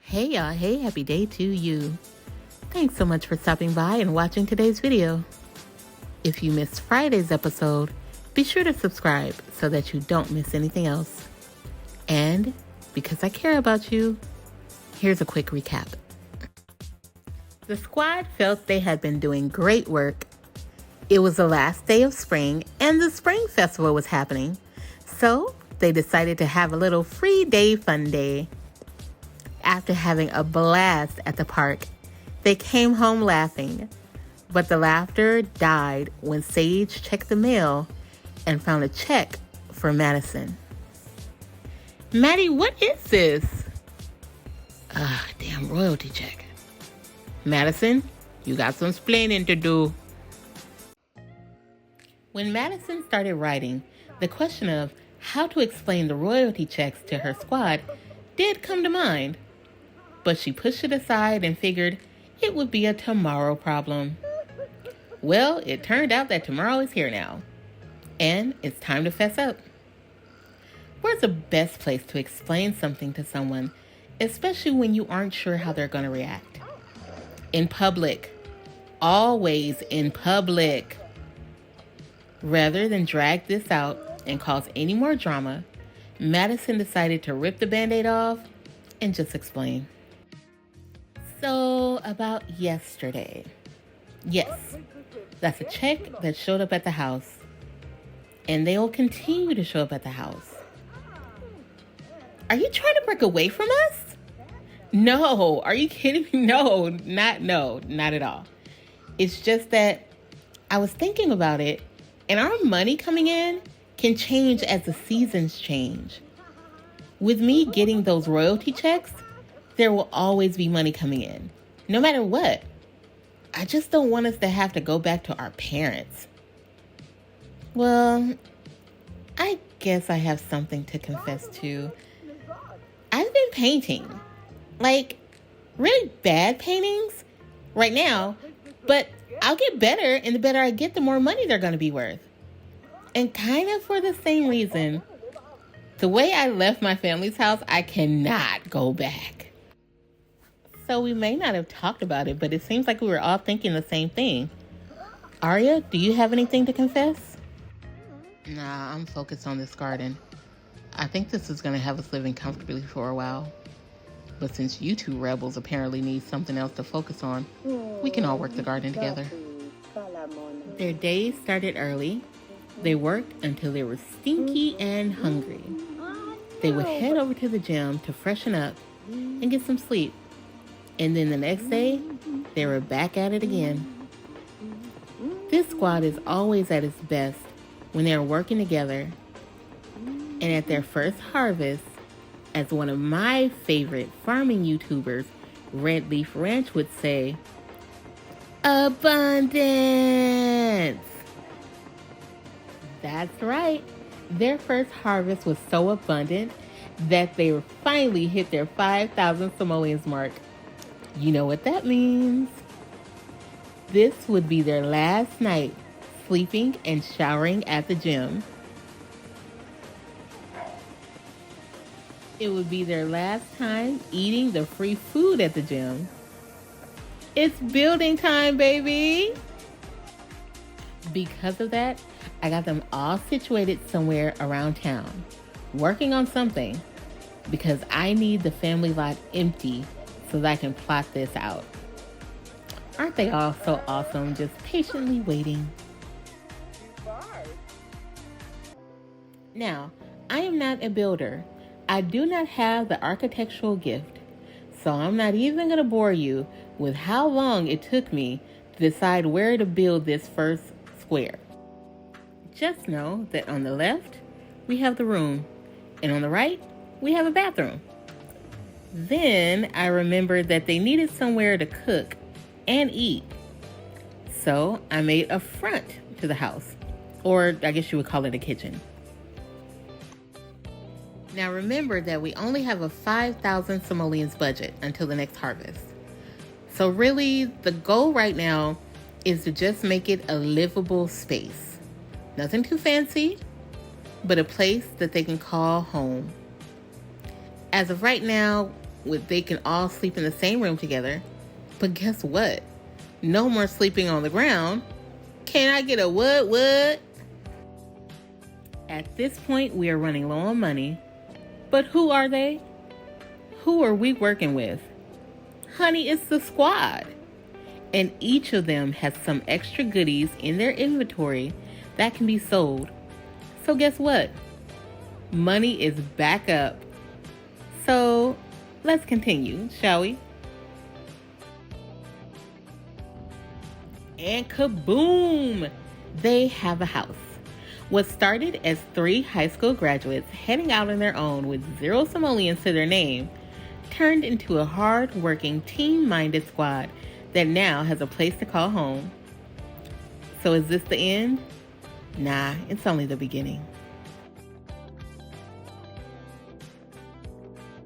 Hey y'all, hey, happy day to you. Thanks so much for stopping by and watching today's video. If you missed Friday's episode, be sure to subscribe so that you don't miss anything else. And because I care about you, here's a quick recap. The squad felt they had been doing great work. It was the last day of spring and the spring festival was happening, so they decided to have a little free day fun day. After having a blast at the park, they came home laughing. But the laughter died when Sage checked the mail and found a check for Masison. Maddie, what is this? Damn royalty check. Masison, you got some splaining to do. When Masison started writing, the question of how to explain the royalty checks to her squad did come to mind. But she pushed it aside and figured it would be a tomorrow problem. Well, it turned out that tomorrow is here now, and it's time to fess up. Where's the best place to explain something to someone, especially when you aren't sure how they're going to react? In public. Always in public. Rather than drag this out and cause any more drama, Masison decided to rip the Band-Aid off and just explain. So, about yesterday. Yes, that's a check that showed up at the house. And they will continue to show up at the house. Are you trying to break away from us? No, are you kidding me? No, not at all. It's just that I was thinking about it, and our money coming in can change as the seasons change. With me getting those royalty checks, there will always be money coming in, no matter what. I just don't want us to have to go back to our parents. Well, I guess I have something to confess to. I've been painting, like really bad paintings right now, but I'll get better, and the better I get, the more money they're going to be worth. And kind of for the same reason, the way I left my family's house, I cannot go back. So we may not have talked about it, but it seems like we were all thinking the same thing. Arya, do you have anything to confess? Nah, I'm focused on this garden. I think this is going to have us living comfortably for a while. But since you two rebels apparently need something else to focus on, we can all work the garden together. Their days started early. They worked until they were stinky and hungry. They would head over to the gym to freshen up and get some sleep. And then the next day, they were back at it again. This squad is always at its best when they are working together. And at their first harvest, as one of my favorite farming YouTubers, Red Leaf Ranch, would say, abundance! That's right. Their first harvest was so abundant that they finally hit their 5,000 simoleons mark. You know what that means. This would be their last night sleeping and showering at the gym. It would be their last time eating the free food at the gym. It's building time, baby! Because of that, I got them all situated somewhere around town, working on something, because I need the family lot empty so that I can plot this out. Aren't they all so awesome, just patiently waiting? Now, I am not a builder. I do not have the architectural gift, so I'm not even going to bore you with how long it took me to decide where to build this first square. Just know that on the left, we have the room, and on the right, we have a bathroom. Then I remembered that they needed somewhere to cook and eat. So I made a front to the house, or I guess you would call it a kitchen. Now remember that we only have a 5,000 simoleons budget until the next harvest. So really, the goal right now is to just make it a livable space. Nothing too fancy, but a place that they can call home. As of right now, they can all sleep in the same room together. But guess what? No more sleeping on the ground. Can I get a what? At this point, we are running low on money. But who are they? Who are we working with? Honey, it's the squad. And each of them has some extra goodies in their inventory that can be sold. So guess what? Money is back up. So let's continue, shall we? And kaboom! They have a house. What started as 3 high school graduates heading out on their own with 0 simoleons to their name turned into a hard-working, team-minded squad that now has a place to call home. So is this the end? Nah, it's only the beginning.